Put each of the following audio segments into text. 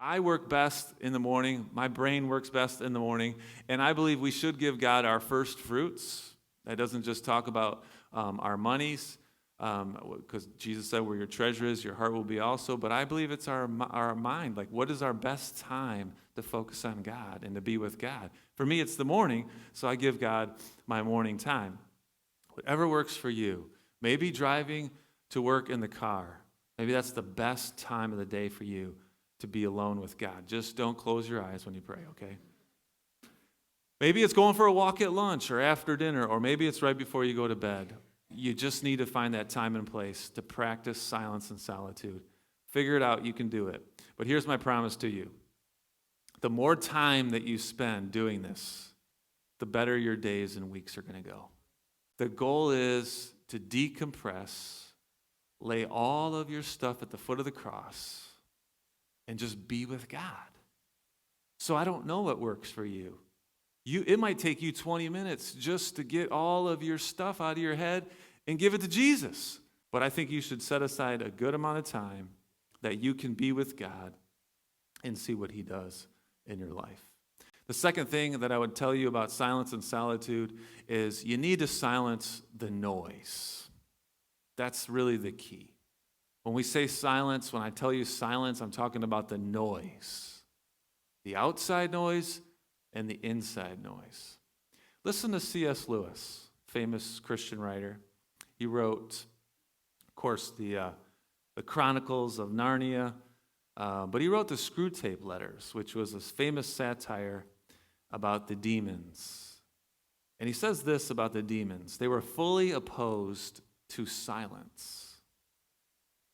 I work best in the morning. My brain works best in the morning. And I believe we should give God our first fruits. That doesn't just talk about our monies, because Jesus said where your treasure is, your heart will be also. But I believe it's our mind. Like, what is our best time to focus on God and to be with God? For me, it's the morning, so I give God my morning time. Whatever works for you. Maybe driving to work in the car. Maybe that's the best time of the day for you to be alone with God. Just don't close your eyes when you pray, okay? Maybe it's going for a walk at lunch or after dinner, or maybe it's right before you go to bed. You just need to find that time and place to practice silence and solitude. Figure it out, you can do it. But here's my promise to you. The more time that you spend doing this, the better your days and weeks are going to go. The goal is to decompress, lay all of your stuff at the foot of the cross, and just be with God. So I don't know what works for you. It might take you 20 minutes just to get all of your stuff out of your head and give it to Jesus. But I think you should set aside a good amount of time that you can be with God and see what he does in your life. The second thing that I would tell you about silence and solitude is you need to silence the noise. That's really the key. When we say silence, when I tell you silence, I'm talking about the noise. The outside noise and the inside noise. Listen to C.S. Lewis, famous Christian writer. He wrote, of course, the Chronicles of Narnia, but he wrote the Screwtape Letters, which was a famous satire about the demons. And he says this about the demons. They were fully opposed to silence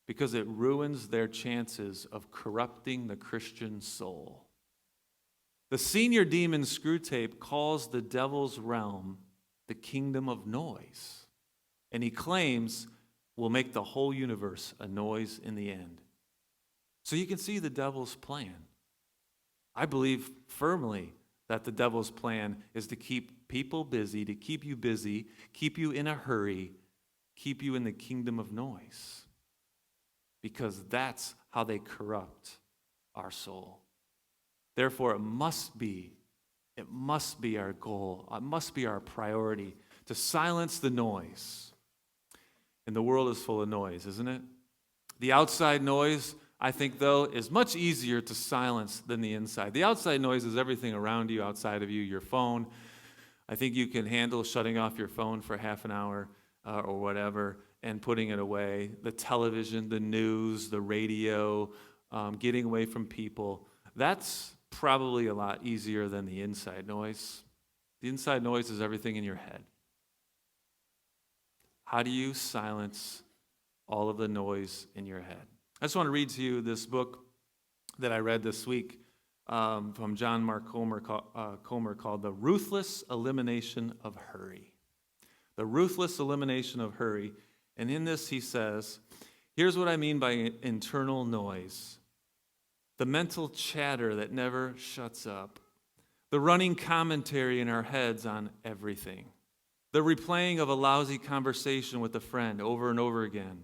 because it ruins their chances of corrupting the Christian soul. The senior demon Screwtape calls the devil's realm the kingdom of noise, and he claims will make the whole universe a noise in the end. So you can see the devil's plan. I believe firmly that the devil's plan is to keep people busy, to keep you in a hurry, keep you in the kingdom of noise, because that's how they corrupt our soul. Therefore, it must be our goal, it must be our priority to silence the noise. And the world is full of noise, isn't it? The outside noise, I think, though, is much easier to silence than the inside. The outside noise is everything around you, outside of you, your phone. I think you can handle shutting off your phone for half an hour or whatever and putting it away. The television, the news, the radio, getting away from people. That's probably a lot easier than the inside noise. The inside noise is everything in your head. How do you silence all of the noise in your head? I just want to read to you this book that I read this week from John Mark Comer called The Ruthless Elimination of Hurry. The Ruthless Elimination of Hurry. And in this he says, here's what I mean by internal noise. The mental chatter that never shuts up. The running commentary in our heads on everything. The replaying of a lousy conversation with a friend over and over again.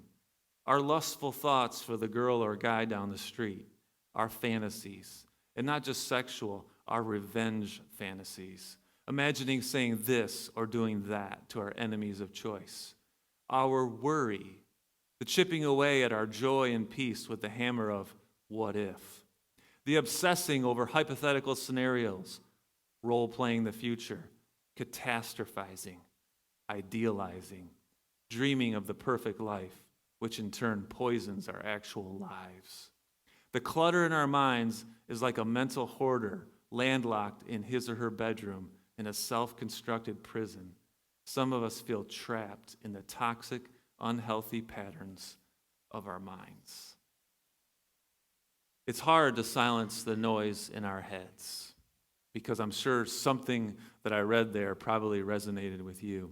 Our lustful thoughts for the girl or guy down the street. Our fantasies. And not just sexual, our revenge fantasies. Imagining saying this or doing that to our enemies of choice. Our worry. The chipping away at our joy and peace with the hammer of what if. The obsessing over hypothetical scenarios, role-playing the future, catastrophizing, idealizing, dreaming of the perfect life, which in turn poisons our actual lives. The clutter in our minds is like a mental hoarder landlocked in his or her bedroom in a self-constructed prison. Some of us feel trapped in the toxic, unhealthy patterns of our minds. It's hard to silence the noise in our heads because I'm sure something that I read there probably resonated with you.